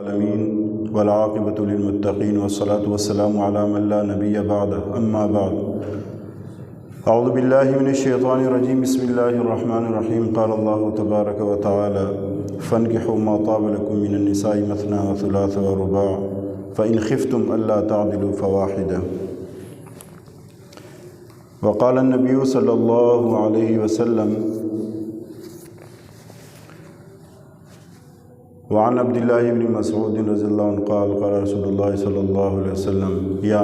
العالمین والعاقبۃ للمتقین والصلاة والسلام علی من لا نبی بعدہ اما بعد اعوذ باللہ من الشیطان الرجیم بسم اللہ الرحمن الرحیم قال اللہ تبارک و تعالی فانکحوا ما طاب لکم من النساء مثنى وثلاث ورباع فإن خفتم ألا تعدلوا فواحدة وقال النبی صلی اللہ علیہ وسلم وعن عبد الله بن مسعود رضی اللہ عنہ قال قال رسول اللہ صلی اللہ علیہ وسلم یا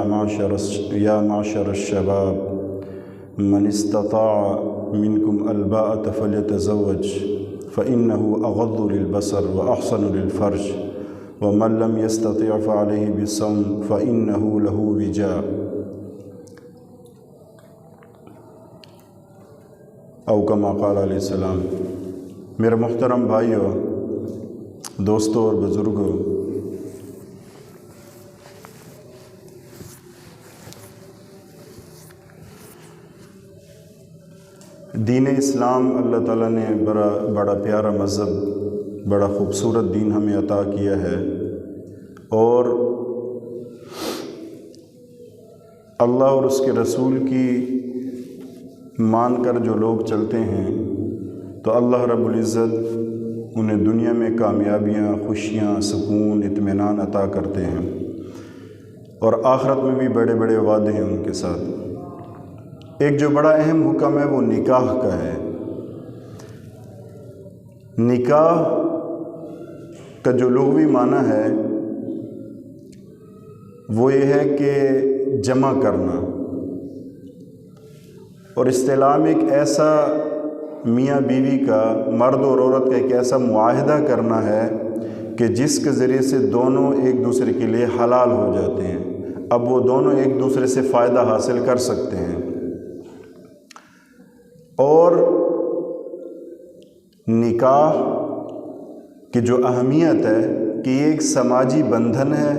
معشر الشباب من استطاع منکم الباءة فلیتزوج فإنه اغض للبصر واحسن للفرج ومن لم يستطع فعليه بالصوم فإنه له وجاء او کما قال علیہ السلام۔ میرے محترم بھائیو، دوستوں اور بزرگوں، دین اسلام اللہ تعالیٰ نے بڑا پیارا مذہب، بڑا خوبصورت دین ہمیں عطا کیا ہے، اور اللہ اور اس کے رسول کی مان کر جو لوگ چلتے ہیں تو اللہ رب العزت انہیں دنیا میں کامیابیاں، خوشیاں، سکون، اطمینان عطا کرتے ہیں، اور آخرت میں بھی بڑے بڑے وعدے ہیں ان کے ساتھ۔ ایک جو بڑا اہم حکم ہے وہ نکاح کا ہے۔ نکاح کا جو لغوی معنی ہے وہ یہ ہے کہ جمع کرنا، اور اصطلاح میں ایک ایسا میاں بیوی کا، مرد اور عورت کا ایک ایسا معاہدہ کرنا ہے کہ جس کے ذریعے سے دونوں ایک دوسرے کے لیے حلال ہو جاتے ہیں، اب وہ دونوں ایک دوسرے سے فائدہ حاصل کر سکتے ہیں۔ اور نکاح کی جو اہمیت ہے کہ یہ ایک سماجی بندھن ہے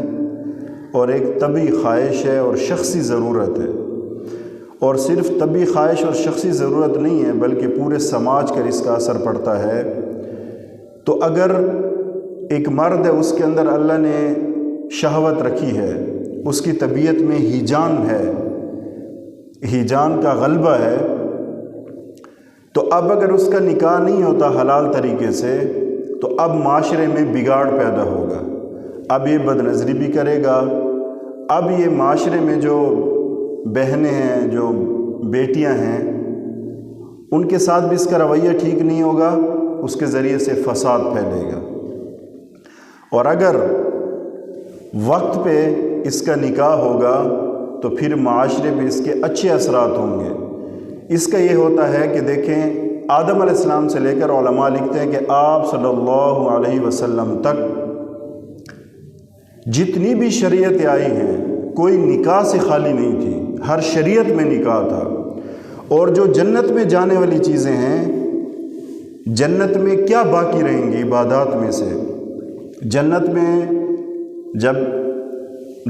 اور ایک طبعی خواہش ہے اور شخصی ضرورت ہے، اور صرف طبعی خواہش اور شخصی ضرورت نہیں ہے بلکہ پورے سماج پر اس کا اثر پڑتا ہے۔ تو اگر ایک مرد ہے، اس کے اندر اللہ نے شہوت رکھی ہے، اس کی طبیعت میں ہیجان ہے، ہیجان کا غلبہ ہے، تو اب اگر اس کا نکاح نہیں ہوتا حلال طریقے سے تو اب معاشرے میں بگاڑ پیدا ہوگا، اب یہ بد نظری بھی کرے گا، اب یہ معاشرے میں جو بہنیں ہیں، جو بیٹیاں ہیں، ان کے ساتھ بھی اس کا رویہ ٹھیک نہیں ہوگا، اس کے ذریعے سے فساد پھیلے گا۔ اور اگر وقت پہ اس کا نکاح ہوگا تو پھر معاشرے پہ اس کے اچھے اثرات ہوں گے۔ اس کا یہ ہوتا ہے کہ دیکھیں، آدم علیہ السلام سے لے کر علماء لکھتے ہیں کہ آپ صلی اللہ علیہ وسلم تک جتنی بھی شریعتیں آئی ہیں کوئی نکاح سے خالی نہیں تھی، ہر شریعت میں نکاح تھا۔ اور جو جنت میں جانے والی چیزیں ہیں، جنت میں کیا باقی رہیں گی عبادات میں سے؟ جنت میں جب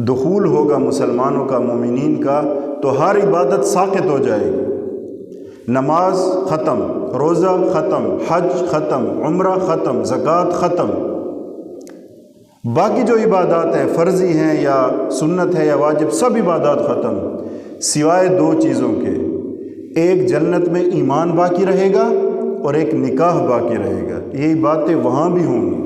دخول ہوگا مسلمانوں کا، مومنین کا، تو ہر عبادت ساقط ہو جائے گی۔ نماز ختم، روزہ ختم، حج ختم، عمرہ ختم، زکوٰۃ ختم، باقی جو عبادات ہیں، فرضی ہیں یا سنت ہے یا واجب، سب عبادات ختم، سوائے دو چیزوں کے۔ ایک جنت میں ایمان باقی رہے گا اور ایک نکاح باقی رہے گا۔ یہی باتیں وہاں بھی ہوں گی۔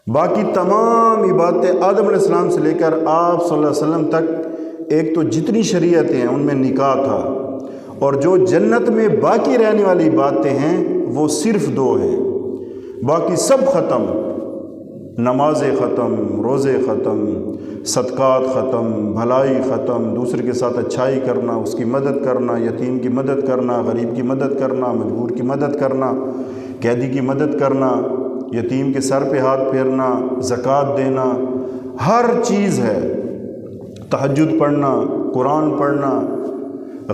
باقی تمام عبادتیں آدم علیہ السلام سے لے کر آپ صلی اللہ علیہ وسلم تک، ایک تو جتنی شریعتیں ہیں ان میں نکاح تھا، اور جو جنت میں باقی رہنے والی باتیں ہیں وہ صرف دو ہیں، باقی سب ختم۔ نمازیں ختم، روزے ختم، صدقات ختم، بھلائی ختم، دوسرے کے ساتھ اچھائی کرنا، اس کی مدد کرنا، یتیم کی مدد کرنا، غریب کی مدد کرنا، مجبور کی مدد کرنا، قیدی کی مدد کرنا، یتیم کے سر پہ ہاتھ پھیرنا، زکوٰۃ دینا، ہر چیز ہے۔ تہجد پڑھنا، قرآن پڑھنا،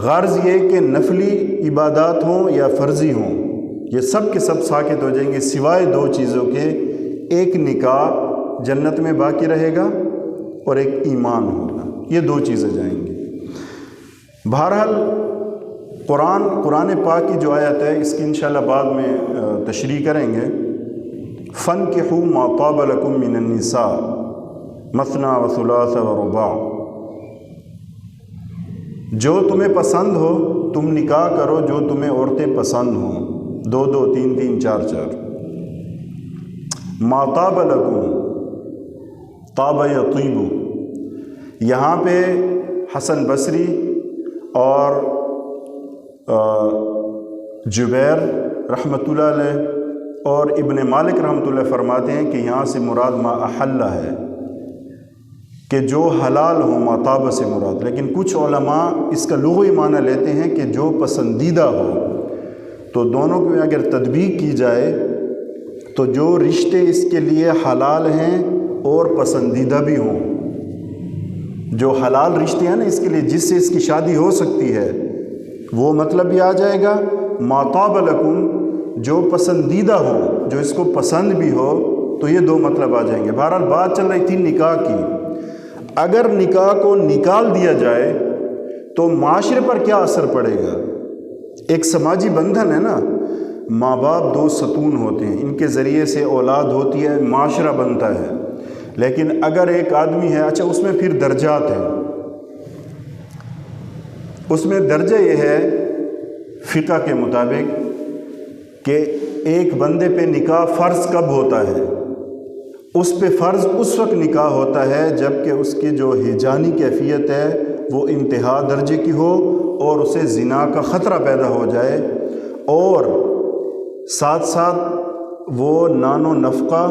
غرض یہ کہ نفلی عبادات ہوں یا فرضی ہوں، یہ سب کے سب ساقط ہو جائیں گے سوائے دو چیزوں کے۔ ایک نکاح جنت میں باقی رہے گا اور ایک ایمان ہوگا، یہ دو چیزیں جائیں گی۔ بہرحال قرآن پاک کی جو آیت ہے اس کی انشاءاللہ بعد میں تشریح کریں گے۔ فَانْكِحُوا مَا طَابَ لَكُم مِّنَ النِّسَاءِ مَثْنَىٰ وَثُلَاثَ وَرُبَاعَ، جو تمہیں پسند ہو تم نکاح کرو، جو تمہیں عورتیں پسند ہوں، 2 2 3 3 4 4۔ مَا طَابَ لَكُم، طَابَ يَطِيبُ، یہاں پہ حسن بصری اور جبیر رحمۃ اللہ علیہ اور ابن مالک رحمۃ اللہ فرماتے ہیں کہ یہاں سے مراد ما احلہ ہے، کہ جو حلال ہو، ما طاب سے مراد، لیکن کچھ علماء اس کا لغوی معنی لیتے ہیں کہ جو پسندیدہ ہو۔ تو دونوں کو اگر تطبیق کی جائے تو جو رشتے اس کے لیے حلال ہیں اور پسندیدہ بھی ہوں، جو حلال رشتے ہیں نا اس کے لیے، جس سے اس کی شادی ہو سکتی ہے، وہ مطلب بھی آ جائے گا۔ ما طاب لکم، جو پسندیدہ ہو، جو اس کو پسند بھی ہو، تو یہ 2 مطلب آ جائیں گے۔ بہرحال بات چل رہی تھی نکاح کی، اگر نکاح کو نکال دیا جائے تو معاشرے پر کیا اثر پڑے گا؟ ایک سماجی بندھن ہے نا، ماں باپ 2 ستون ہوتے ہیں، ان کے ذریعے سے اولاد ہوتی ہے، معاشرہ بنتا ہے۔ لیکن اگر ایک آدمی ہے، اچھا اس میں پھر درجات ہیں، اس میں درجہ یہ ہے فقہ کے مطابق کہ ایک بندے پہ نکاح فرض کب ہوتا ہے؟ اس پہ فرض اس وقت نکاح ہوتا ہے جب کہ اس کی جو ہیجانی کیفیت ہے وہ انتہا درجے کی ہو اور اسے زنا کا خطرہ پیدا ہو جائے، اور ساتھ ساتھ وہ نان و نفقہ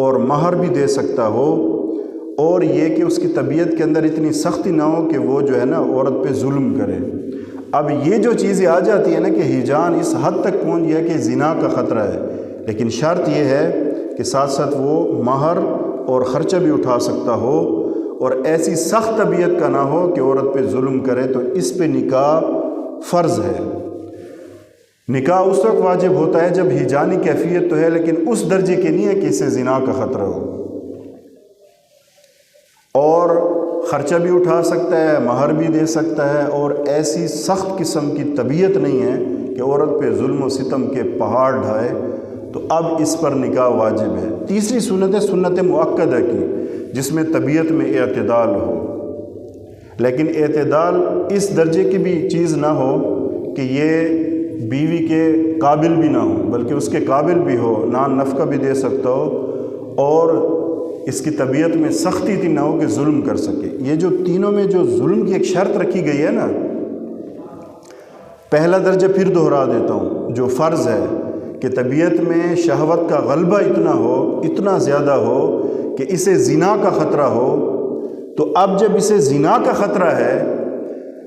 اور مہر بھی دے سکتا ہو، اور یہ کہ اس کی طبیعت کے اندر اتنی سختی نہ ہو کہ وہ جو ہے نا عورت پہ ظلم کرے۔ اب یہ جو چیزیں آ جاتی ہیں نا کہ ہیجان اس حد تک پہنچ گیا کہ زنا کا خطرہ ہے، لیکن شرط یہ ہے کہ ساتھ ساتھ وہ مہر اور خرچہ بھی اٹھا سکتا ہو، اور ایسی سخت طبیعت کا نہ ہو کہ عورت پہ ظلم کرے، تو اس پہ نکاح فرض ہے۔ نکاح اس وقت واجب ہوتا ہے جب ہیجانی کیفیت تو ہے، لیکن اس درجے کے نہیں ہے کہ اسے زنا کا خطرہ ہو، اور خرچہ بھی اٹھا سکتا ہے، مہر بھی دے سکتا ہے، اور ایسی سخت قسم کی طبیعت نہیں ہے کہ عورت پہ ظلم و ستم کے پہاڑ ڈھائے، تو اب اس پر نکاح واجب ہے۔ تیسری سنت ہے سنت مؤکدہ کی، جس میں طبیعت میں اعتدال ہو، لیکن اعتدال اس درجے کی بھی چیز نہ ہو کہ یہ بیوی کے قابل بھی نہ ہو، بلکہ اس کے قابل بھی ہو، نان نفقہ بھی دے سکتا ہو، اور اس کی طبیعت میں سختی اتنی نہ ہو کہ ظلم کر سکے۔ یہ جو تینوں میں جو ظلم کی ایک شرط رکھی گئی ہے نا، پہلا درجہ پھر دہرا دیتا ہوں، جو فرض ہے کہ طبیعت میں شہوت کا غلبہ اتنا ہو، اتنا زیادہ ہو کہ اسے زنا کا خطرہ ہو، تو اب جب اسے زنا کا خطرہ ہے،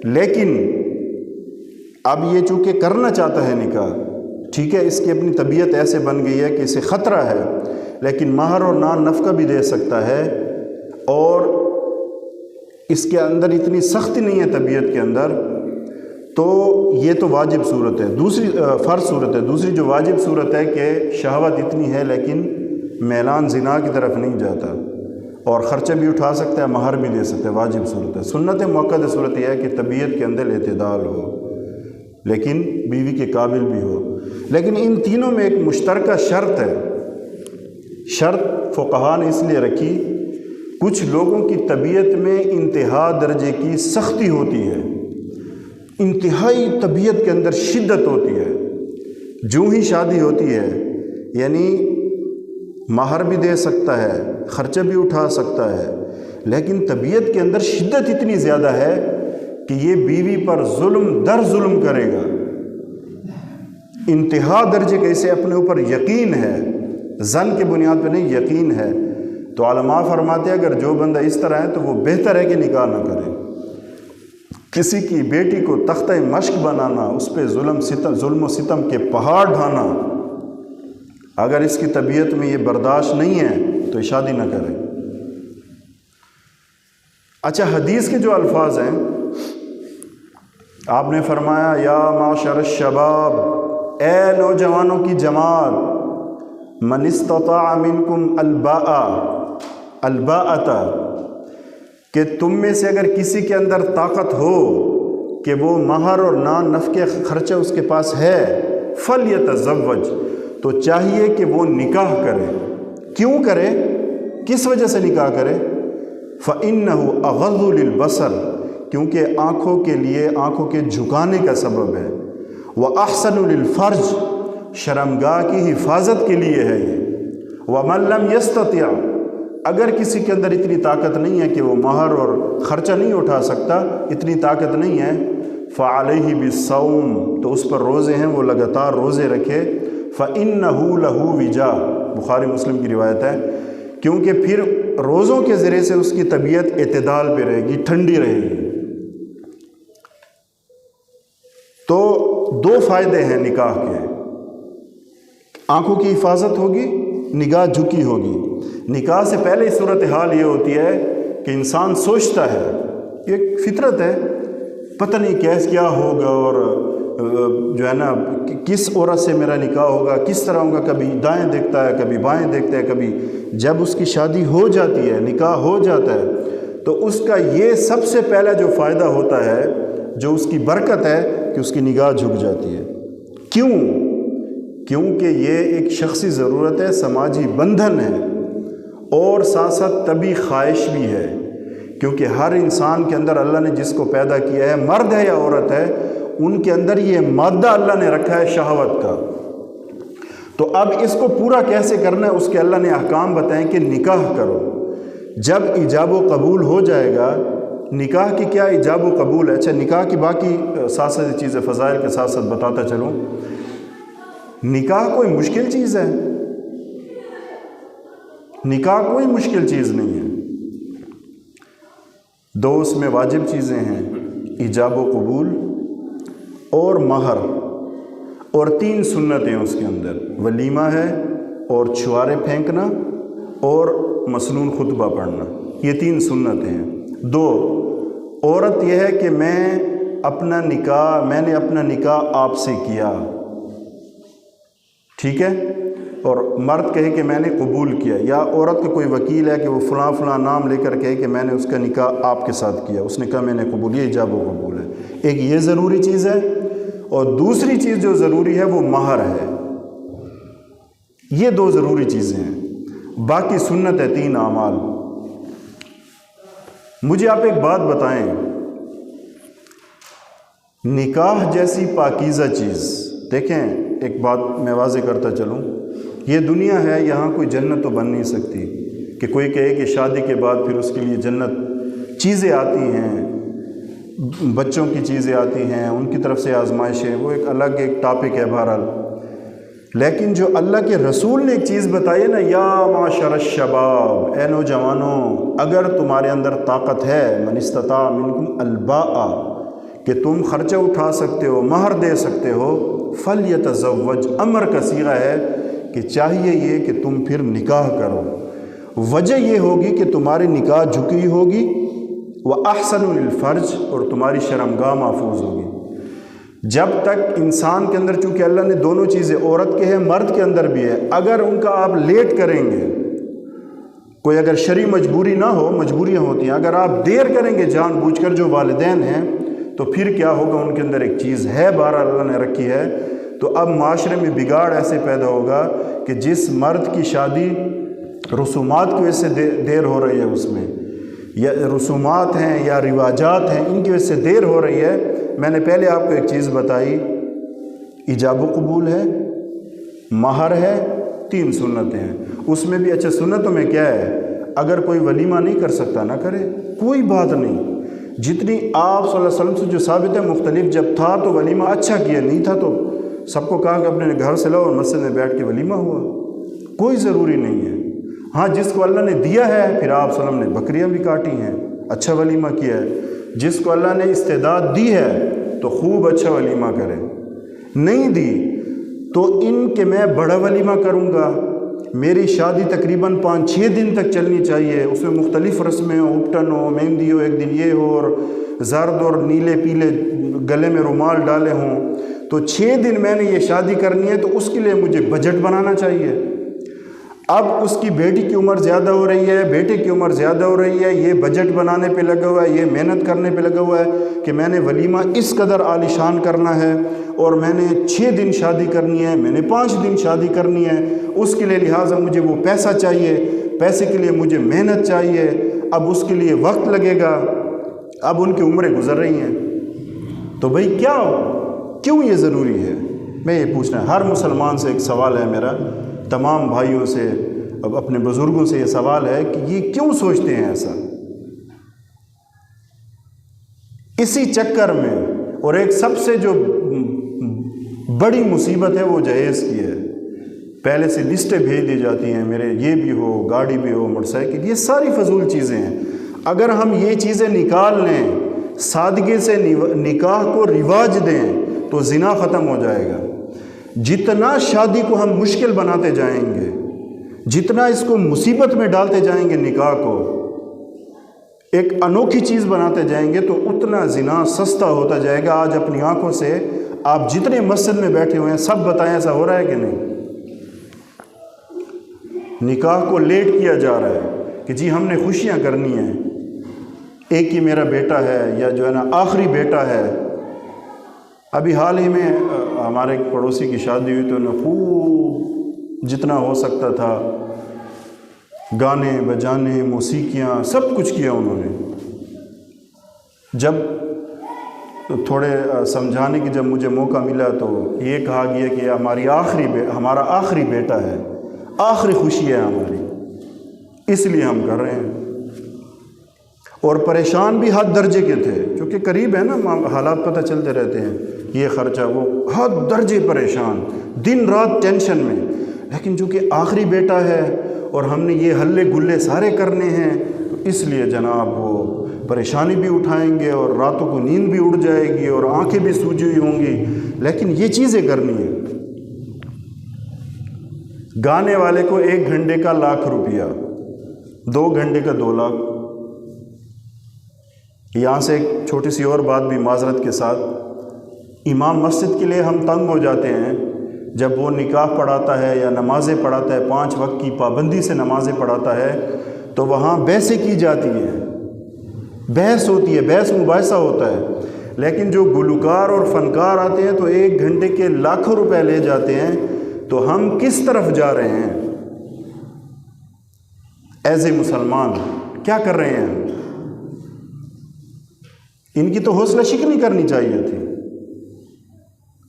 لیکن اب یہ چونکہ کرنا چاہتا ہے نکاح، ٹھیک ہے، اس کی اپنی طبیعت ایسے بن گئی ہے کہ اسے خطرہ ہے، لیکن مہر اور نان نفقہ بھی دے سکتا ہے، اور اس کے اندر اتنی سختی نہیں ہے طبیعت کے اندر، تو یہ تو واجب صورت ہے، دوسری فرض صورت ہے۔ دوسری جو واجب صورت ہے کہ شہوت اتنی ہے لیکن میلان زنا کی طرف نہیں جاتا، اور خرچہ بھی اٹھا سکتا ہے، مہر بھی دے سکتا ہے، واجب صورت ہے۔ سنت مؤکدہ صورت یہ ہے کہ طبیعت کے اندر اعتدال ہو، لیکن بیوی کے قابل بھی ہو۔ لیکن ان تینوں میں ایک مشترکہ شرط ہے، شرط فقہا نے اس لیے رکھی، کچھ لوگوں کی طبیعت میں انتہا درجے کی سختی ہوتی ہے، انتہائی طبیعت کے اندر شدت ہوتی ہے، جو ہی شادی ہوتی ہے یعنی مہر بھی دے سکتا ہے، خرچہ بھی اٹھا سکتا ہے، لیکن طبیعت کے اندر شدت اتنی زیادہ ہے کہ یہ بیوی پر ظلم در ظلم کرے گا، انتہا درجے کا اسے اپنے اوپر یقین ہے، ظن کے بنیاد پہ نہیں، یقین ہے، تو علماء فرماتے ہیں اگر جو بندہ اس طرح ہے تو وہ بہتر ہے کہ نکاح نہ کرے۔ کسی کی بیٹی کو تختہ مشق بنانا، اس پہ ظلم و ستم کے پہاڑ ڈھانا، اگر اس کی طبیعت میں یہ برداشت نہیں ہے تو شادی نہ کرے۔ اچھا، حدیث کے جو الفاظ ہیں، آپ نے فرمایا یا معاشر الشباب، اے نوجوانوں کی جماعت، من استطاع منکم الباءۃ، کہ تم میں سے اگر کسی کے اندر طاقت ہو کہ وہ مہر اور نان نفقے خرچہ اس کے پاس ہے، فلیتزوج، تو چاہیے کہ وہ نکاح کرے۔ کیوں کرے؟ کس وجہ سے نکاح کرے؟ فَإِنَّهُ أَغَضُّ لِلْبَصَرِ، کیونکہ آنکھوں کے لیے آنکھوں کے جھکانے کا سبب ہے۔ وَأَحْسَنُ لِلْفَرْجِ، شرمگاہ کی حفاظت کے لیے ہے یہ۔ وَمَن لَّمْ يَسْتَطِعْ، اگر کسی کے اندر اتنی طاقت نہیں ہے کہ وہ مہر اور خرچہ نہیں اٹھا سکتا، اتنی طاقت نہیں ہے، فَعَلَيْهِ بِالصَّوْمِ، تو اس پر روزے ہیں، وہ لگاتار روزے رکھے۔ فَإِنَّهُ لَهُ وِجَاء، بخاری مسلم کی روایت ہے، کیونکہ پھر روزوں کے ذریعے سے اس کی طبیعت اعتدال پہ رہے گی، ٹھنڈی رہے گی۔ تو دو فائدے ہیں نکاح کے، آنکھوں کی حفاظت ہوگی، نگاہ جھکی ہوگی۔ نکاح سے پہلے صورتحال یہ ہوتی ہے کہ انسان سوچتا ہے، ایک فطرت ہے، پتہ نہیں کیا ہوگا، اور جو ہے نا کس عورت سے میرا نکاح ہوگا، کس طرح ہوگا، کبھی دائیں دیکھتا ہے، کبھی بائیں دیکھتا ہے، کبھی جب اس کی شادی ہو جاتی ہے، نکاح ہو جاتا ہے، تو اس کا یہ سب سے پہلا جو فائدہ ہوتا ہے، جو اس کی برکت ہے، کہ اس کی نگاہ جھک جاتی ہے۔ کیوں؟ کیونکہ یہ ایک شخصی ضرورت ہے، سماجی بندھن ہے، اور ساتھ ساتھ طبی خواہش بھی ہے، کیونکہ ہر انسان کے اندر اللہ نے جس کو پیدا کیا ہے، مرد ہے یا عورت ہے، ان کے اندر یہ مادہ اللہ نے رکھا ہے شہوت کا۔ تو اب اس کو پورا کیسے کرنا ہے، اس کے اللہ نے احکام بتائیں کہ نکاح کرو۔ جب ایجاب و قبول ہو جائے گا، نکاح کی کیا ایجاب و قبول ہے؟ اچھا، نکاح کی باقی ساتھ ساتھ چیزیں فضائل کے ساتھ ساتھ بتاتا چلوں۔ نکاح کوئی مشکل چیز ہے؟ نکاح کوئی مشکل چیز نہیں ہے۔ دو اس میں واجب چیزیں ہیں، ایجاب و قبول اور مہر، اور 3 سنتیں اس کے اندر، ولیمہ ہے، اور چھوارے پھینکنا، اور مسنون خطبہ پڑھنا، یہ 3 سنتیں ہیں۔ 2، عورت یہ ہے کہ میں نے اپنا نکاح آپ سے کیا، ٹھیک ہے، اور مرد کہے کہ میں نے قبول کیا، یا عورت کا کوئی وکیل ہے کہ وہ فلاں فلاں نام لے کر کہے کہ میں نے اس کا نکاح آپ کے ساتھ کیا، اس نے کہا میں نے قبول، یہ ایجاب و قبول ہے۔ ایک یہ ضروری چیز ہے، اور دوسری چیز جو ضروری ہے وہ مہر ہے۔ یہ 2 ضروری چیزیں ہیں، باقی سنت ہے 3 اعمال۔ مجھے آپ ایک بات بتائیں، نکاح جیسی پاکیزہ چیز، دیکھیں ایک بات میں واضح کرتا چلوں، یہ دنیا ہے، یہاں کوئی جنت تو بن نہیں سکتی کہ کوئی کہے کہ شادی کے بعد پھر اس کے لیے جنت۔ چیزیں آتی ہیں، بچوں کی چیزیں آتی ہیں، ان کی طرف سے آزمائشیں، وہ ایک الگ ایک ٹاپک ہے بہرحال۔ لیکن جو اللہ کے رسول نے ایک چیز بتائی ہے نا، یا معاشر الشباب، اے نوجوانوں، اگر تمہارے اندر طاقت ہے، من استطاع منکم الباء، کہ تم خرچہ اٹھا سکتے ہو، مہر دے سکتے ہو، فلیتزوج، امر کا صیغہ ہے کہ چاہیے یہ کہ تم پھر نکاح کرو۔ وجہ یہ ہوگی کہ تمہاری نکاح جھکی ہوگی، وَأَحْسَنُ لِلْفَرْجِ، اور تمہاری شرمگاہ محفوظ ہوگی۔ جب تک انسان کے اندر، چونکہ اللہ نے دونوں چیزیں عورت کے ہیں، مرد کے اندر بھی ہے، اگر ان کا آپ لیٹ کریں گے، کوئی اگر شرعی مجبوری نہ ہو، مجبوریاں ہوتی ہیں، اگر آپ دیر کریں گے جان بوجھ کر، جو والدین ہیں، تو پھر کیا ہوگا، ان کے اندر ایک چیز ہے بہرحال اللہ نے رکھی ہے، تو اب معاشرے میں بگاڑ ایسے پیدا ہوگا کہ جس مرد کی شادی رسومات کی وجہ سے دیر ہو رہی ہے، اس میں یا رسومات ہیں یا رواجات ہیں، ان کی وجہ سے دیر ہو رہی ہے۔ میں نے پہلے آپ کو ایک چیز بتائی، ایجاب و قبول ہے، مہر ہے، 3 سنتیں ہیں، اس میں بھی اچھا سنتوں میں کیا ہے، اگر کوئی ولیمہ نہیں کر سکتا نہ کرے، کوئی بات نہیں۔ جتنی آپ صلی اللہ علیہ وسلم سے جو ثابت ہے، مختلف، جب تھا تو ولیمہ اچھا کیا، نہیں تھا تو سب کو کہا کہ اپنے گھر سے لاؤ اور مسجد میں بیٹھ کے ولیمہ ہوا، کوئی ضروری نہیں ہے۔ ہاں، جس کو اللہ نے دیا ہے، پھر آپ صلی اللہ علیہ وسلم نے بکریاں بھی کاٹی ہیں، اچھا ولیمہ کیا ہے۔ جس کو اللہ نے استعداد دی ہے تو خوب اچھا ولیمہ کرے، نہیں دی تو ان کے میں بڑا ولیمہ کروں گا، میری شادی تقریباً 5-6 دن تک چلنی چاہیے، اس میں مختلف رسمیں ہوں، اپٹن ہو، مہندی ہو، ایک دن یہ ہو، اور زرد اور نیلے پیلے گلے میں رومال ڈالے ہوں، تو 6 دن میں نے یہ شادی کرنی ہے، تو اس کے لیے مجھے بجٹ بنانا چاہیے۔ اب اس کی بیٹی کی عمر زیادہ ہو رہی ہے، بیٹے کی عمر زیادہ ہو رہی ہے، یہ بجٹ بنانے پہ لگا ہوا ہے، یہ محنت کرنے پہ لگا ہوا ہے کہ میں نے ولیمہ اس قدر عالیشان کرنا ہے، اور میں نے 6 دن شادی کرنی ہے، میں نے 5 دن شادی کرنی ہے، اس کے لیے لہٰذا مجھے وہ پیسہ چاہیے، پیسے کے لیے مجھے محنت چاہیے، اب اس کے لیے وقت لگے گا، اب ان کی عمریں گزر رہی ہیں۔ تو بھئی کیوں یہ ضروری ہے؟ میں یہ پوچھنا ہے، ہر مسلمان سے ایک سوال ہے میرا، تمام بھائیوں سے، اب اپنے بزرگوں سے یہ سوال ہے کہ یہ کیوں سوچتے ہیں ایسا؟ اسی چکر میں، اور ایک سب سے جو بڑی مصیبت ہے وہ جہیز کی ہے، پہلے سے لسٹیں بھیج دی جاتی ہیں، میرے یہ بھی ہو، گاڑی بھی ہو، موٹر سائیکل، یہ ساری فضول چیزیں ہیں۔ اگر ہم یہ چیزیں نکال لیں، سادگی سے نکاح کو رواج دیں تو زنا ختم ہو جائے گا۔ جتنا شادی کو ہم مشکل بناتے جائیں گے، جتنا اس کو مصیبت میں ڈالتے جائیں گے، نکاح کو ایک انوکھی چیز بناتے جائیں گے، تو اتنا زنا سستا ہوتا جائے گا۔ آج اپنی آنکھوں سے آپ جتنے مسجد میں بیٹھے ہوئے ہیں سب بتائیں ایسا ہو رہا ہے کہ نہیں؟ نکاح کو لیٹ کیا جا رہا ہے کہ جی ہم نے خوشیاں کرنی ہیں، ایک ہی میرا بیٹا ہے، یا جو ہے نا آخری بیٹا ہے۔ ابھی حال ہی میں ہمارے ایک پڑوسی کی شادی ہوئی تو انہوں نے خوب جتنا ہو سکتا تھا گانے بجانے، موسیقیاں، سب کچھ کیا انہوں نے۔ جب تھوڑے سمجھانے کی جب مجھے موقع ملا تو یہ کہا گیا کہ ہمارا آخری بیٹا ہے، آخری خوشی ہے ہماری، اس لیے ہم کر رہے ہیں۔ اور پریشان بھی حد درجے کے تھے، کیونکہ قریب ہے نا، حالات پتہ چلتے رہتے ہیں، یہ خرچہ وہ، حد درجے پریشان، دن رات ٹینشن میں۔ لیکن چونکہ آخری بیٹا ہے اور ہم نے یہ ہلے گلے سارے کرنے ہیں، تو اس لیے جناب وہ پریشانی بھی اٹھائیں گے اور راتوں کو نیند بھی اڑ جائے گی اور آنکھیں بھی سوجی ہوئی ہوں گی، لیکن یہ چیزیں کرنی ہیں۔ گانے والے کو 1 گھنٹے کا 1,00,000 روپیہ، 2 گھنٹے کا 2 لاکھ۔ یہاں سے ایک چھوٹی سی اور بات بھی معذرت کے ساتھ، امام مسجد کے لیے ہم تنگ ہو جاتے ہیں جب وہ نکاح پڑھاتا ہے یا نمازیں پڑھاتا ہے، 5 وقت کی پابندی سے نمازیں پڑھاتا ہے، تو وہاں بحثیں کی جاتی ہیں، بحث ہوتی ہے، بحث مباحثہ ہوتا ہے۔ لیکن جو گلوکار اور فنکار آتے ہیں تو 1 گھنٹے کے لاکھوں روپے لے جاتے ہیں، تو ہم کس طرف جا رہے ہیں؟ ایز اے مسلمان کیا کر رہے ہیں؟ ان کی تو حوصلہ شکنی کرنی چاہیے تھی۔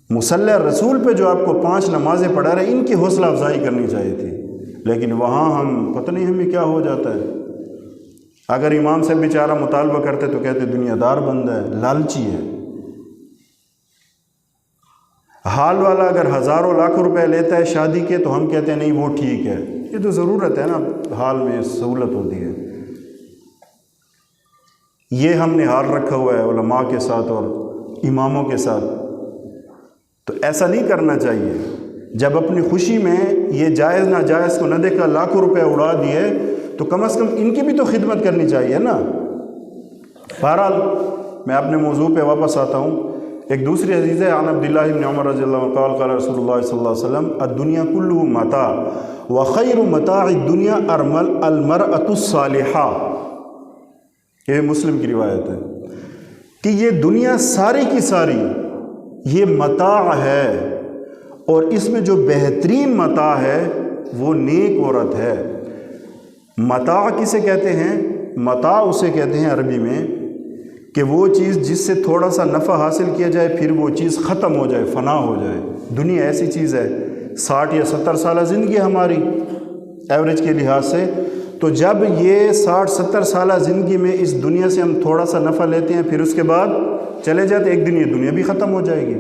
مصلی رسول پہ جو آپ کو 5 نمازیں پڑھا رہے ہیں، ان کی حوصلہ افزائی کرنی چاہیے تھی، لیکن وہاں ہم پتہ نہیں ہمیں کیا ہو جاتا ہے۔ اگر امام سے بیچارہ مطالبہ کرتے تو کہتے دنیا دار بندہ ہے، لالچی ہے۔ حال والا اگر ہزاروں لاکھوں روپے لیتا ہے شادی کے تو ہم کہتے ہیں نہیں وہ ٹھیک ہے، یہ تو ضرورت ہے نا، حال میں سہولت ہوتی ہے۔ یہ ہم نے حال رکھا ہوا ہے علماء کے ساتھ اور اماموں کے ساتھ، تو ایسا نہیں کرنا چاہیے۔ جب اپنی خوشی میں یہ جائز ناجائز کو نہ دیکھا، لاکھوں روپے اڑا دیے، تو کم از کم ان کی بھی تو خدمت کرنی چاہیے نا۔ بہرحال میں اپنے موضوع پہ واپس آتا ہوں۔ ایک دوسری حدیث ہے، عن عبداللہ بن عمر رضی اللہ عنہ قال قال رسول اللہ صلی اللہ علیہ وسلم الدنیا کلہ متاع وخیر متاع الدنیا المرأة الصالحہ۔ یہ مسلم کی روایت ہے کہ یہ دنیا ساری کی ساری یہ متاع ہے، اور اس میں جو بہترین متاع ہے وہ نیک عورت ہے۔ متاع کسے کہتے ہیں؟ متاع اسے کہتے ہیں عربی میں کہ وہ چیز جس سے تھوڑا سا نفع حاصل کیا جائے پھر وہ چیز ختم ہو جائے، فنا ہو جائے۔ دنیا ایسی چیز ہے، 60 یا 70 سالہ زندگی ہماری ایوریج کے لحاظ سے، تو جب یہ 60-70 سالہ زندگی میں اس دنیا سے ہم تھوڑا سا نفع لیتے ہیں، پھر اس کے بعد چلے جاتے، ایک دن یہ دنیا بھی ختم ہو جائے گی۔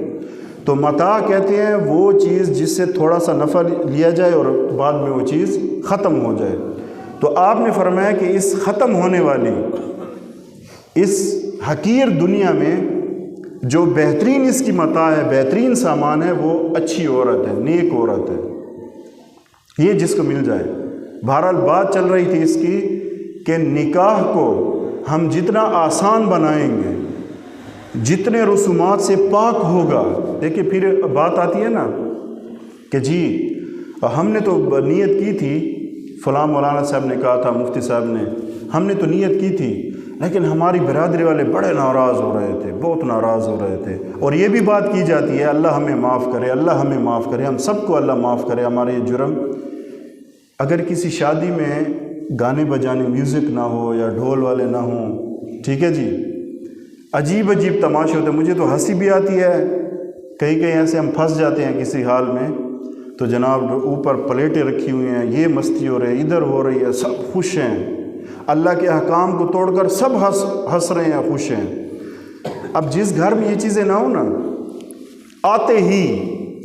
تو متاع کہتے ہیں وہ چیز جس سے تھوڑا سا نفع لیا جائے اور بعد میں وہ چیز ختم ہو جائے۔ تو آپ نے فرمایا کہ اس ختم ہونے والی اس حقیر دنیا میں جو بہترین اس کی متاع ہے، بہترین سامان ہے، وہ اچھی عورت ہے، نیک عورت ہے، یہ جس کو مل جائے۔ بہرحال بات چل رہی تھی اس کی کہ نکاح کو ہم جتنا آسان بنائیں گے، جتنے رسومات سے پاک ہوگا، دیکھیں پھر بات آتی ہے نا کہ جی ہم نے تو نیت کی تھی فلاں مولانا صاحب نے کہا تھا، مفتی صاحب نے، ہم نے تو نیت کی تھی، لیکن ہماری برادری والے بڑے ناراض ہو رہے تھے، بہت ناراض ہو رہے تھے۔ اور یہ بھی بات کی جاتی ہے اللہ ہمیں معاف کرے، اللہ ہمیں معاف کرے، ہم سب کو اللہ معاف کرے ہمارے یہ جرم۔ اگر کسی شادی میں گانے بجانے، میوزک نہ ہو یا ڈھول والے نہ ہوں، ٹھیک ہے جی، عجیب عجیب تماشے ہوتے ہیں، مجھے تو ہنسی بھی آتی ہے، کہیں کہیں ایسے ہم پھنس جاتے ہیں کسی حال میں، تو جناب اوپر پلیٹیں رکھی ہوئی ہیں، یہ مستی ہو رہی ہے، ادھر ہو رہی ہے، سب خوش ہیں، اللہ کے احکام کو توڑ کر سب ہنس رہے ہیں، خوش ہیں۔ اب جس گھر میں یہ چیزیں نہ ہوں نا، آتے ہی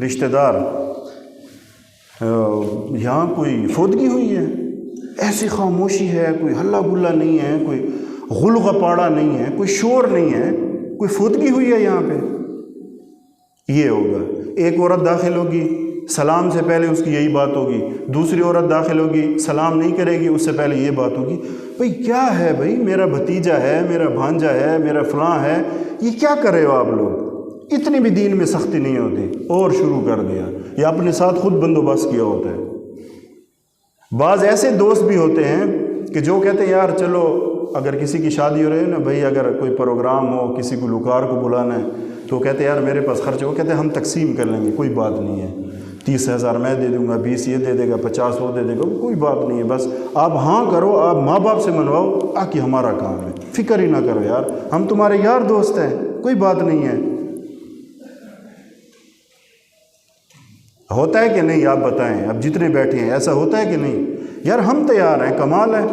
رشتہ دار، یہاں کوئی فوتگی ہوئی ہے، ایسی خاموشی ہے، کوئی ہلا گلا نہیں ہے، کوئی غل غپاڑا نہیں ہے، کوئی شور نہیں ہے، کوئی فوتگی ہوئی ہے یہاں پہ، یہ ہوگا۔ ایک عورت داخل ہوگی، سلام سے پہلے اس کی یہی بات ہوگی، دوسری عورت داخل ہوگی، سلام نہیں کرے گی، اس سے پہلے یہ بات ہوگی، بھئی کیا ہے بھئی، میرا بھتیجا ہے، میرا بھانجا ہے، میرا فلاں ہے، یہ کیا کر رہے ہو آپ لوگ؟ اتنی بھی دین میں سختی نہیں ہوتی، اور شروع کر دیا، یا اپنے ساتھ خود بندوبست کیا ہوتا ہے۔ بعض ایسے دوست بھی ہوتے ہیں کہ جو کہتے ہیں یار چلو اگر کسی کی شادی ہو رہی ہے نا بھئی، اگر کوئی پروگرام ہو، کسی کو لوکار کو بلانا ہے، تو کہتے ہیں یار میرے پاس خرچ ہو، کہتے ہیں ہم تقسیم کر لیں گے، کوئی بات نہیں ہے، 30,000 میں دے دوں گا، 20 یہ دے دے گا، 50 وہ دے دے گا، کوئی بات نہیں ہے، بس آپ ہاں کرو، آپ ماں باپ سے منواؤ، آکے ہمارا کام ہے، فکر ہی نہ کرو یار، ہم تمہارے یار دوست ہیں، کوئی بات نہیں ہے۔ ہوتا ہے کہ نہیں آپ بتائیں، اب جتنے بیٹھے ہیں ایسا ہوتا ہے کہ نہیں؟ یار ہم تیار ہیں، کمال ہے۔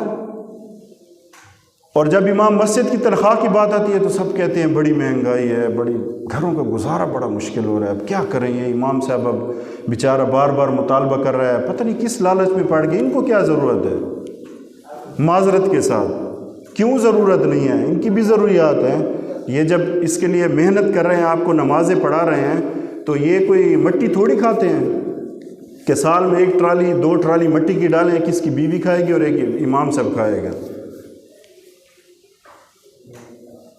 اور جب امام مسجد کی تنخواہ کی بات آتی ہے تو سب کہتے ہیں بڑی مہنگائی ہے، بڑی گھروں کا گزارا بڑا مشکل ہو رہا ہے، اب کیا کریں، یہ امام صاحب اب بیچارہ بار بار مطالبہ کر رہا ہے، پتہ نہیں کس لالچ میں پڑ گئی، ان کو کیا ضرورت ہے؟ معذرت کے ساتھ کیوں ضرورت نہیں ہے، ان کی بھی ضروریات ہیں۔ یہ جب اس کے لیے محنت کر رہے ہیں، آپ کو نمازیں پڑھا رہے ہیں، تو یہ کوئی مٹی تھوڑی کھاتے ہیں کہ سال میں 1 ٹرالی 2 ٹرالی مٹی کی ڈالیں، کس کی بیوی کھائے گی اور ایک امام صاحب کھائے گا،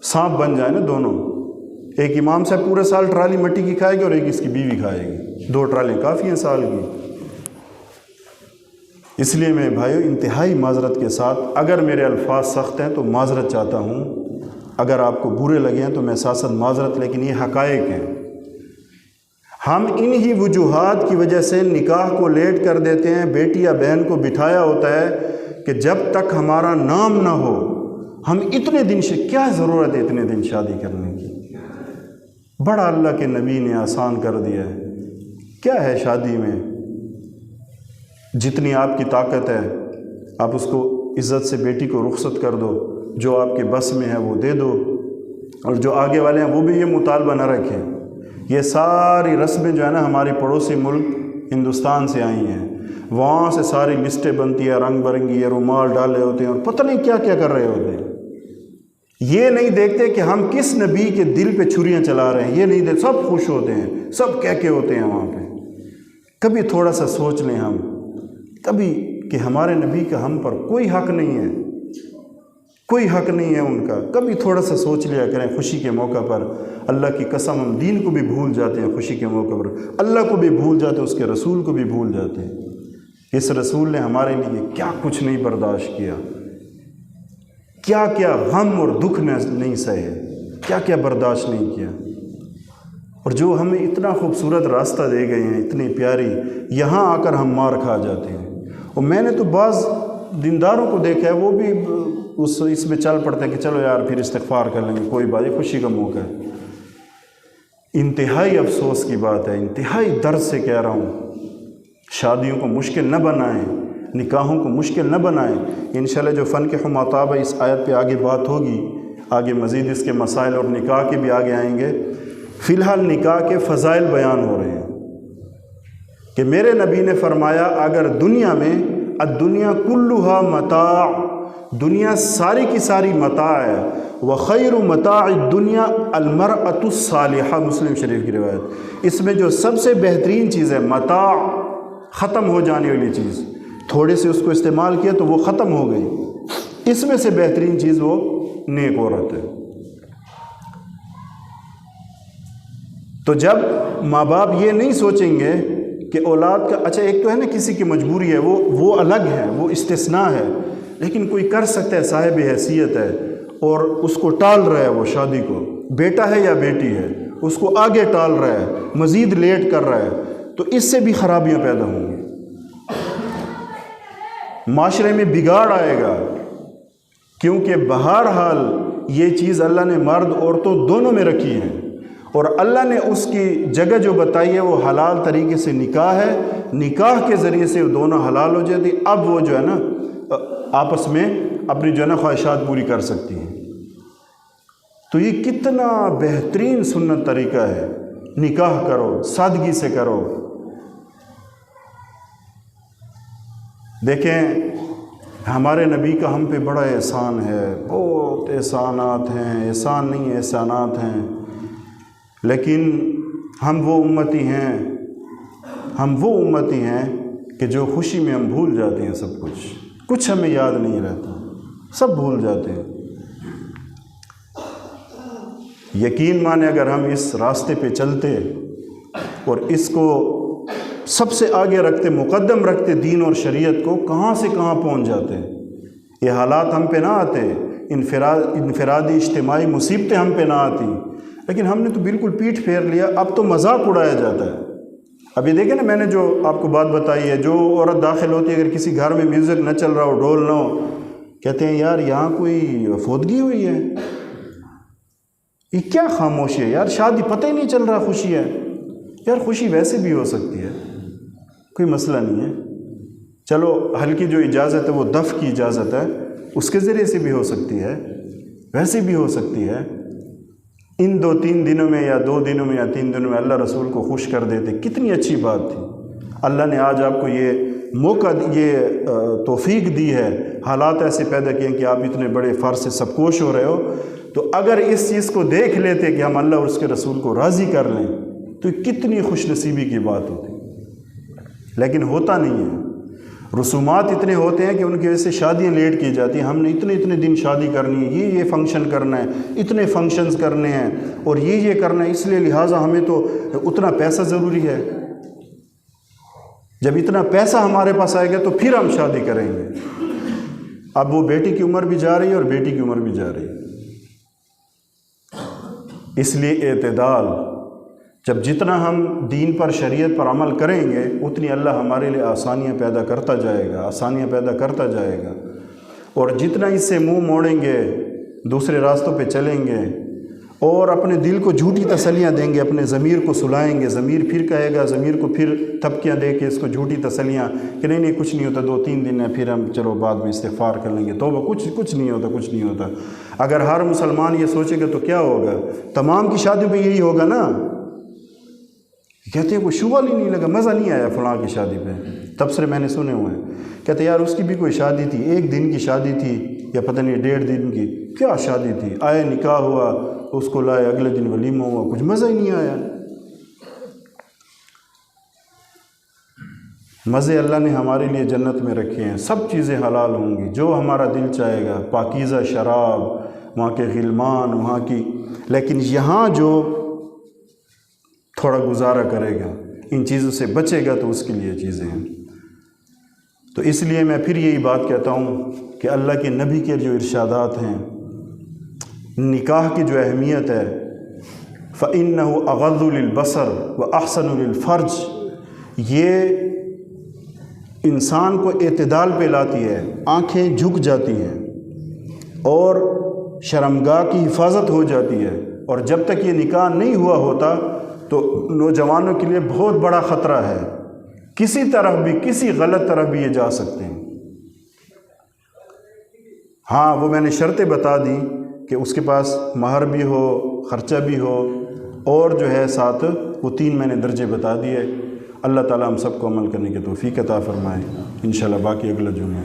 سانپ بن جائے نا دونوں، ایک امام صاحب پورے سال ٹرالی مٹی کی کھائے گی اور ایک اس کی بیوی کھائے گی، 2 ٹرالیں کافی ہیں سال کی۔ اس لیے میں بھائیو انتہائی معذرت کے ساتھ، اگر میرے الفاظ سخت ہیں تو معذرت چاہتا ہوں، اگر آپ کو برے لگے ہیں تو میں ساتھ ساتھ معذرت، لیکن یہ حقائق ہیں۔ ہم انہی وجوہات کی وجہ سے نکاح کو لیٹ کر دیتے ہیں، بیٹی یا بہن کو بٹھایا ہوتا ہے کہ جب تک ہمارا نام نہ ہو، ہم اتنے دن کیا ضرورت ہے اتنے دن شادی کرنے کی؟ بڑا اللہ کے نبی نے آسان کر دیا ہے، کیا ہے شادی میں؟ جتنی آپ کی طاقت ہے آپ اس کو عزت سے بیٹی کو رخصت کر دو، جو آپ کے بس میں ہے وہ دے دو، اور جو آگے والے ہیں وہ بھی یہ مطالبہ نہ رکھیں۔ یہ ساری رسمیں جو ہے نا ہمارے پڑوسی ملک ہندوستان سے آئی ہیں، وہاں سے ساری لسٹیں بنتی ہیں، رنگ برنگی، یہ رومال ڈالے ہوتے ہیں اور پتہ نہیں کیا کیا کر رہے ہوتے ہیں۔ یہ نہیں دیکھتے کہ ہم کس نبی کے دل پہ چھریاں چلا رہے ہیں، یہ نہیں دیکھتے، سب خوش ہوتے ہیں، سب کہہ کے ہوتے ہیں وہاں پہ۔ کبھی تھوڑا سا سوچ لیں ہم کبھی کہ ہمارے نبی کا ہم پر کوئی حق نہیں ہے، کوئی حق نہیں ہے ان کا، کبھی تھوڑا سا سوچ لیا کریں خوشی کے موقع پر۔ اللہ کی قسم ہم دین کو بھی بھول جاتے ہیں خوشی کے موقع پر، اللہ کو بھی بھول جاتے ہیں، اس کے رسول کو بھی بھول جاتے ہیں۔ اس رسول نے ہمارے لیے کیا کچھ نہیں برداشت کیا، کیا کیا غم اور دکھ نہیں سہے، کیا کیا برداشت نہیں کیا، اور جو ہمیں اتنا خوبصورت راستہ دے گئے ہیں، اتنی پیاری، یہاں آ کر ہم مار کھا جاتے ہیں۔ اور میں نے تو بعض دینداروں کو دیکھا ہے، وہ بھی اس میں چل پڑتے ہیں کہ چلو یار پھر استغفار کر لیں گے، کوئی بات نہیں، خوشی کا موقع ہے۔ انتہائی افسوس کی بات ہے، انتہائی درد سے کہہ رہا ہوں، شادیوں کو مشکل نہ بنائیں، نکاحوں کو مشکل نہ بنائیں۔ انشاءاللہ جو فنکحوا ما طاب اس آیت پہ آگے بات ہوگی، آگے مزید اس کے مسائل اور نکاح کے بھی آگے آئیں گے۔ فی الحال نکاح کے فضائل بیان ہو رہے ہیں کہ میرے نبی نے فرمایا اگر دنیا میں الدنیا کلھا متاع، دنیا ساری کی ساری متاع ہے، وخیر متاع الدنیا المرأۃ الصالحہ، مسلم شریف کی روایت۔ اس میں جو سب سے بہترین چیز ہے متاع، ختم ہو جانے والی چیز، تھوڑے سے اس کو استعمال کیا تو وہ ختم ہو گئی، اس میں سے بہترین چیز وہ نیک عورت ہے۔ تو جب ماں باپ یہ نہیں سوچیں گے کہ اولاد کا اچھا ایک تو ہے نا کسی کی مجبوری ہے وہ الگ ہے، وہ استثناء ہے، لیکن کوئی کر سکتا ہے، صاحب حیثیت ہے اور اس کو ٹال رہا ہے، وہ شادی کو، بیٹا ہے یا بیٹی ہے، اس کو آگے ٹال رہا ہے، مزید لیٹ کر رہا ہے، تو اس سے بھی خرابیاں پیدا ہوں گی، معاشرے میں بگاڑ آئے گا، کیونکہ بہرحال یہ چیز اللہ نے مرد عورتوں دونوں میں رکھی ہے، اور اللہ نے اس کی جگہ جو بتائی ہے وہ حلال طریقے سے نکاح ہے، نکاح کے ذریعے سے وہ دونوں حلال ہو جاتی، اب وہ جو ہے نا آپس میں اپنی جو ہے نا خواہشات پوری کر سکتی ہیں۔ تو یہ کتنا بہترین سنت طریقہ ہے، نکاح کرو، سادگی سے کرو۔ دیکھیں ہمارے نبی کا ہم پہ بڑا احسان ہے، بہت احسانات ہیں، احسان نہیں احسانات ہیں، لیکن ہم وہ امتی ہیں کہ جو خوشی میں ہم بھول جاتے ہیں سب کچھ ہمیں یاد نہیں رہتا، سب بھول جاتے ہیں۔ یقین مانے اگر ہم اس راستے پہ چلتے اور اس کو سب سے آگے رکھتے، مقدم رکھتے دین اور شریعت کو، کہاں سے کہاں پہنچ جاتے۔ یہ حالات ہم پہ نہ آتے، انفرادی اجتماعی مصیبتیں ہم پہ نہ آتی، لیکن ہم نے تو بالکل پیٹھ پھیر لیا، اب تو مذاق اڑایا جاتا ہے۔ ابھی دیکھیں نا میں نے جو آپ کو بات بتائی ہے، جو عورت داخل ہوتی ہے، اگر کسی گھر میں میوزک نہ چل رہا ہو، ڈھول نہ ہو، کہتے ہیں یار یہاں کوئی فوتگی ہوئی ہے، یہ کیا خاموشی ہے یار، شادی پتہ ہی نہیں چل رہا خوشی ہے۔ یار خوشی ویسے بھی ہو سکتی ہے، کوئی مسئلہ نہیں ہے، چلو ہلکی جو اجازت ہے وہ دف کی اجازت ہے، اس کے ذریعے سے بھی ہو سکتی ہے، ویسے بھی ہو سکتی ہے۔ ان 2-3 دنوں میں یا 2 دنوں میں یا 3 دنوں میں اللہ رسول کو خوش کر دیتے، کتنی اچھی بات تھی۔ اللہ نے آج آپ کو یہ موقع، یہ توفیق دی ہے، حالات ایسے پیدا کیے ہیں کہ آپ اتنے بڑے فرض سے سبکوش ہو رہے ہو، تو اگر اس چیز کو دیکھ لیتے کہ ہم اللہ اور اس کے رسول کو راضی کر لیں تو کتنی خوش نصیبی کی بات ہوتی، لیکن ہوتا نہیں ہے۔ رسومات اتنے ہوتے ہیں کہ ان کی وجہ سے شادیاں لیٹ کی جاتی ہیں، ہم نے اتنے دن شادی کرنی ہے، یہ فنکشن کرنا ہے، اتنے فنکشنز کرنے ہیں، اور یہ کرنا ہے، اس لیے لہٰذا ہمیں تو اتنا پیسہ ضروری ہے۔ جب اتنا پیسہ ہمارے پاس آئے گا تو پھر ہم شادی کریں گے۔ اب وہ بیٹی کی عمر بھی جا رہی ہے اور بیٹی کی عمر بھی جا رہی ہے، اس لیے اعتدال، جب جتنا ہم دین پر، شریعت پر عمل کریں گے اتنی اللہ ہمارے لیے آسانیاں پیدا کرتا جائے گا، اور جتنا اس سے منہ موڑیں گے، دوسرے راستوں پہ چلیں گے اور اپنے دل کو جھوٹی تسلیاں دیں گے، اپنے ضمیر کو سلائیں گے، ضمیر پھر کہے گا، ضمیر کو پھر تھپکیاں دے کے اس کو جھوٹی تسلیاں کہ نہیں کچھ نہیں ہوتا، 2-3 دن ہے، پھر ہم چلو بعد میں استغفار کر لیں گے، توبہ، کچھ نہیں ہوتا۔ اگر ہر مسلمان یہ سوچے گا تو کیا ہوگا؟ تمام کی شادیوں پہ یہی ہوگا نا، کہتے ہیں کوئی شغل ہی نہیں لگا، مزہ نہیں آیا فلاں کی شادی پہ، تبصرے میں نے سنے ہوئے ہیں، کہتے یار اس کی بھی کوئی شادی تھی، 1 دن کی شادی تھی یا پتہ نہیں 1.5 دن کی، کیا شادی تھی، آئے نکاح ہوا، اس کو لائے، اگلے دن ولیمہ ہوا، کچھ مزہ ہی نہیں آیا۔ مزے اللہ نے ہمارے لیے جنت میں رکھے ہیں، سب چیزیں حلال ہوں گی، جو ہمارا دل چاہے گا، پاکیزہ شراب، وہاں کے غلمان، وہاں کی، لیکن یہاں جو تھوڑا گزارا کرے گا، ان چیزوں سے بچے گا، تو اس کے لیے چیزیں ہیں۔ تو اس لیے میں پھر یہی بات کہتا ہوں کہ اللہ کے نبی کے جو ارشادات ہیں، نکاح کی جو اہمیت ہے، فَإِنَّهُ أَغَضُّ لِلْبَصَرِ وَأَحْسَنُ لِلْفَرْجِ، یہ انسان کو اعتدال پہ لاتی ہے، آنکھیں جھک جاتی ہیں اور شرمگاہ کی حفاظت ہو جاتی ہے، اور جب تک یہ نکاح نہیں ہوا ہوتا تو نوجوانوں کے لیے بہت بڑا خطرہ ہے، کسی طرف بھی، کسی غلط طرف بھی یہ جا سکتے ہیں۔ ہاں وہ میں نے شرطیں بتا دی کہ اس کے پاس مہر بھی ہو، خرچہ بھی ہو، اور جو ہے ساتھ وہ 3 میں نے درجے بتا دیے۔ اللہ تعالیٰ ہم سب کو عمل کرنے کی توفیق عطا فرمائے۔ انشاءاللہ باقی اگلا جمعہ